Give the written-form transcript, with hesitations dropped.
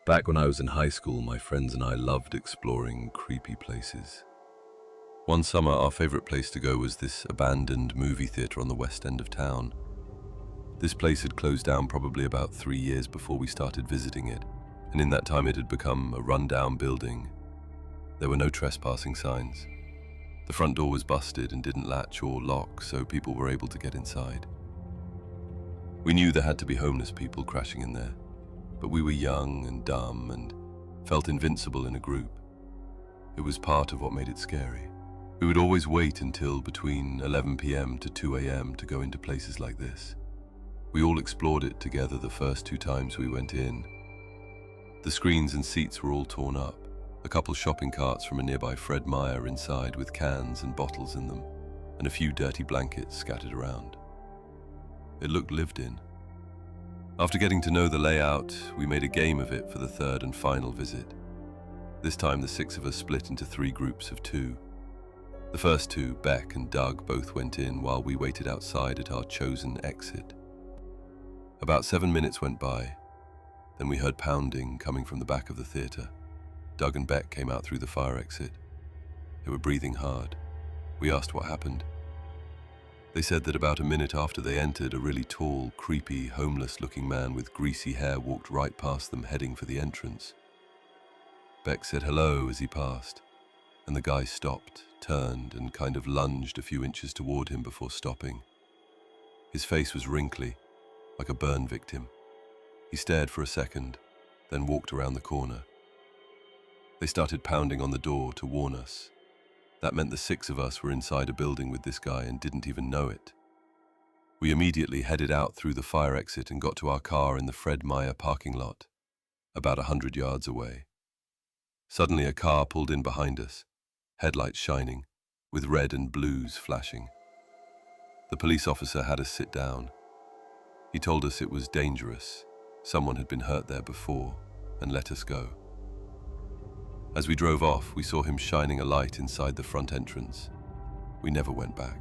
Back when I was in high school, my friends and I loved exploring creepy places. One summer, our favorite place to go was this abandoned movie theater on the west end of town. This place had closed down probably about 3 years before we started visiting it, and in that time it had become a rundown building. There were no trespassing signs. The front door was busted and didn't latch or lock, so people were able to get inside. We knew there had to be homeless people crashing in there, but we were young and dumb and felt invincible in a group. It was part of what made it scary. We would always wait until between 11 p.m. to 2 a.m. to go into places like this. We all explored it together the first 2 times we went in. The screens and seats were all torn up. A couple shopping carts from a nearby Fred Meyer inside with cans and bottles in them, and a few dirty blankets scattered around. It looked lived in. After getting to know the layout, we made a game of it for the third and final visit. This time the 6 of us split into 3 groups of 2. The first 2, Beck and Doug, both went in while we waited outside at our chosen exit. About 7 minutes went by, then we heard pounding coming from the back of the theater. Doug and Beck came out through the fire exit. They were breathing hard. We asked what happened. They said that about a minute after they entered, a really tall, creepy, homeless-looking man with greasy hair walked right past them, heading for the entrance. Beck said hello as he passed, and the guy stopped, turned, and kind of lunged a few inches toward him before stopping. His face was wrinkly, like a burn victim. He stared for a second, then walked around the corner. They started pounding on the door to warn us. That meant the 6 of us were inside a building with this guy and didn't even know it. We immediately headed out through the fire exit and got to our car in the Fred Meyer parking lot, about 100 yards away. Suddenly a car pulled in behind us, headlights shining, with red and blues flashing. The police officer had us sit down. He told us it was dangerous, someone had been hurt there before, and let us go. As we drove off, we saw him shining a light inside the front entrance. We never went back.